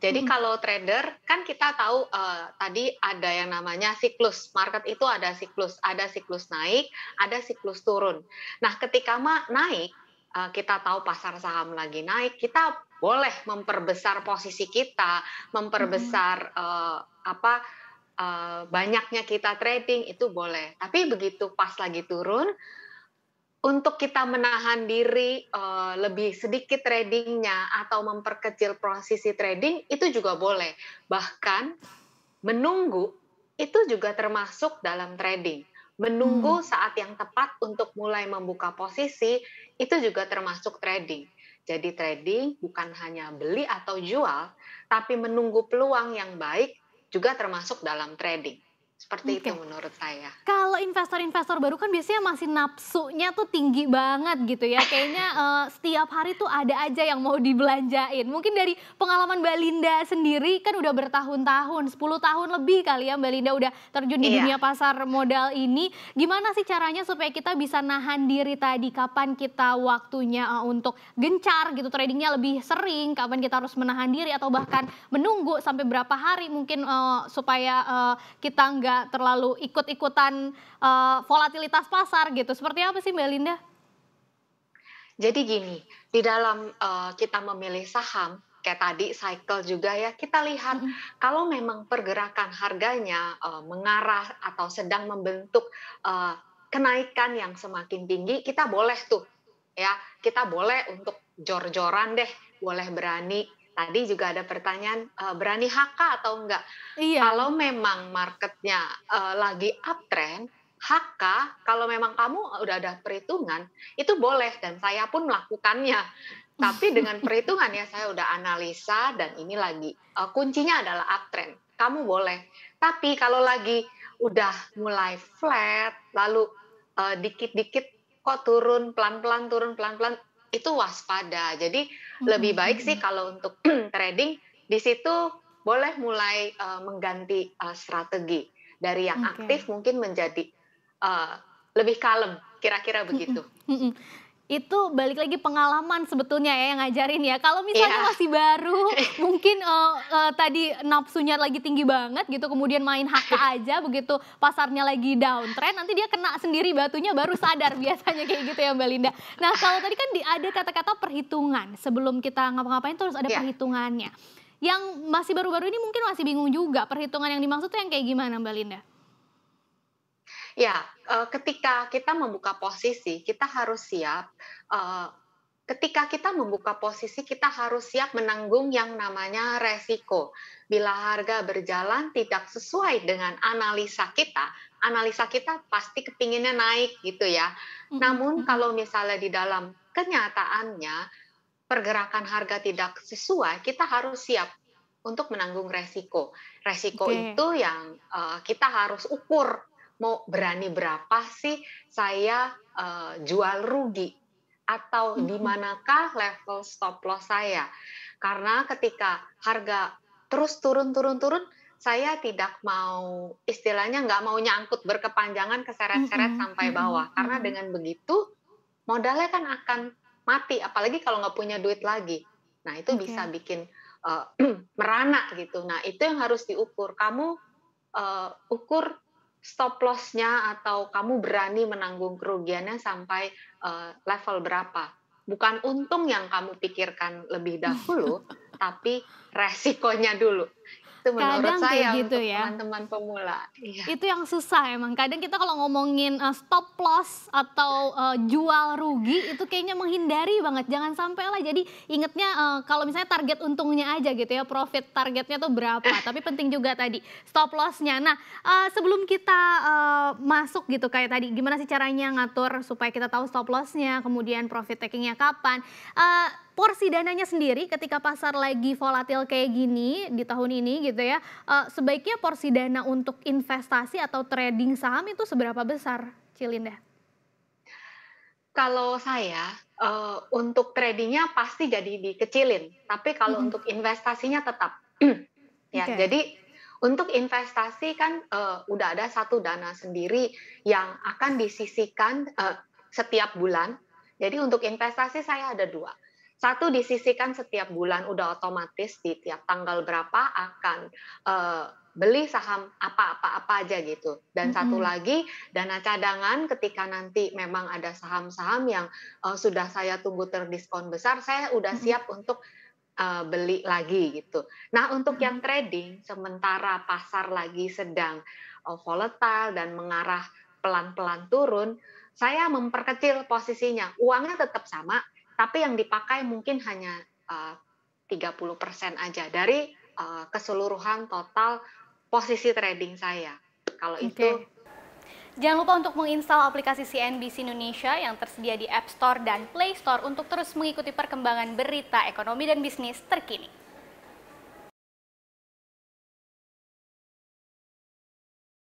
Jadi Mhm. kalau trader kan kita tahu, tadi ada yang namanya siklus, market itu ada siklus naik, ada siklus turun. Nah ketika naik, kita tahu pasar saham lagi naik, kita boleh memperbesar posisi kita, Mhm. memperbesar, banyaknya kita trading itu boleh. Tapi begitu pas lagi turun, untuk kita menahan diri, lebih sedikit trading-nya atau memperkecil posisi trading, itu juga boleh. Bahkan menunggu, itu juga termasuk dalam trading. Mmm. Menunggu saat yang tepat untuk mulai membuka posisi, itu juga termasuk trading. Jadi trading bukan hanya beli atau jual, tapi menunggu peluang yang baik juga termasuk dalam trading. Seperti itu Oke. menurut saya. Kalau investor-investor baru kan biasanya masih nafsunya tuh tinggi banget gitu ya, kayaknya, setiap hari tuh ada aja yang mau dibelanjain. Mungkin dari pengalaman Mbak Linda sendiri kan udah bertahun-tahun, 10 tahun lebih kali ya Mbak Linda udah terjun di Iya. dunia pasar modal ini. Gimana sih caranya supaya kita bisa nahan diri tadi, kapan kita waktunya, untuk gencar gitu, trading-nya lebih sering, kapan kita harus menahan diri atau bahkan menunggu sampai berapa hari mungkin, supaya, kita nggak terlalu ikut-ikutan, volatilitas pasar gitu, seperti apa sih Mbak Linda? Jadi gini, di dalam, kita memilih saham, kayak tadi cycle juga ya, kita lihat Mhm. kalau memang pergerakan harganya, mengarah atau sedang membentuk, eee, kenaikan yang semakin tinggi, kita boleh tuh, ya, kita boleh untuk jor-joran deh, boleh berani. Tadi juga ada pertanyaan, berani HK atau enggak? Iya. Kalau memang marketnya, lagi uptrend, HK kalau memang kamu udah ada perhitungan, itu boleh dan saya pun melakukannya. Tapi dengan perhitungan ya, saya udah analisa dan ini lagi, kuncinya adalah uptrend, kamu boleh. Tapi kalau lagi udah mulai flat, lalu, dikit-dikit kok turun pelan-pelan, itu waspada. Jadi lebih Mhm baik sih mhm. kalau untuk trading, di situ boleh mulai, mengganti, strategi. Dari yang Oke. aktif mungkin menjadi, lebih kalem, kira-kira Mhm begitu. mhm. Itu balik lagi pengalaman sebetulnya ya yang ngajarin ya. Kalau misalnya Iya. masih baru, mungkin, tadi nafsunya lagi tinggi banget gitu, kemudian main HK aja, begitu pasarnya lagi downtrend, nanti dia kena sendiri batunya baru sadar biasanya kayak gitu ya Mbak Linda. Nah kalau tadi kan ada kata-kata perhitungan, sebelum kita ngapa-ngapain tuh harus ada Iya. perhitungannya. Yang masih baru-baru ini mungkin masih bingung juga, perhitungan yang dimaksud tuh yang kayak gimana Mbak Linda? Ya, ketika kita membuka posisi, kita harus siap, eee, ketika kita membuka posisi, kita harus siap menanggung yang namanya resiko. Bila harga berjalan tidak sesuai dengan analisa kita pasti kepinginnya naik gitu ya. Mhm Namun mhm. kalau misalnya di dalam kenyataannya, pergerakan harga tidak sesuai, kita harus siap untuk menanggung resiko. Resiko Oke. itu yang, kita harus ukur, mau berani berapa sih saya, jual rugi, atau di Mhm. manakah level stop loss saya. Karena ketika harga terus turun, saya tidak mau, istilahnya nggak mau nyangkut berkepanjangan keseret-seret Mhm sampai mhm bawah. Karena mhm. dengan begitu modalnya kan akan mati, apalagi kalau nggak punya duit lagi. Nah, itu bisa Oke. bikin, eee, merana gitu. Nah, itu yang harus diukur. Kamu, ukur stop loss-nya atau kamu berani menanggung kerugiannya sampai, level berapa. Bukan untung yang kamu pikirkan lebih dahulu, tapi resikonya dulu. Itu menurut Kadang kayak saya gitu untuk ya. teman-teman pemula. Iya. Itu yang susah emang. Kadang kita kalau ngomongin, stop loss atau, jual rugi itu kayaknya menghindari banget, jangan sampai lah. Jadi ingetnya, kalau misalnya target untungnya aja gitu ya, profit targetnya tuh berapa, tapi penting juga tadi stop loss-nya. Nah, sebelum kita, masuk gitu kayak tadi, gimana sih caranya ngatur supaya kita tahu stop loss-nya, kemudian profit taking-nya kapan, porsi dananya sendiri ketika pasar lagi volatil kayak gini di tahun ini gitu ya, sebaiknya porsi dana untuk investasi atau trading saham itu seberapa besar, Cilinda? Kalau saya, untuk trading-nya pasti jadi dikecilin, tapi kalau Mhm. untuk investasinya tetap. Ya, Oke. jadi untuk investasi kan, udah ada satu dana sendiri yang akan disisihkan, setiap bulan. Jadi untuk investasi saya ada 2. Satu disisihkan setiap bulan, udah otomatis di tiap tanggal berapa akan beli saham apa aja gitu. Dan satu Mhm. lagi dana cadangan ketika nanti memang ada saham-saham yang sudah saya tunggu terdiskon besar, saya udah Mhm. siap untuk beli lagi gitu. Nah, untuk Mhm. yang trading sementara pasar lagi sedang volatile dan mengarah pelan-pelan turun, saya memperkecil posisinya. Uangnya tetap sama, tapi yang dipakai mungkin hanya 30% aja dari keseluruhan total posisi trading saya. Kalau itu Oke. Jangan lupa untuk menginstal aplikasi CNBC Indonesia yang tersedia di App Store dan Play Store untuk terus mengikuti perkembangan berita ekonomi dan bisnis terkini.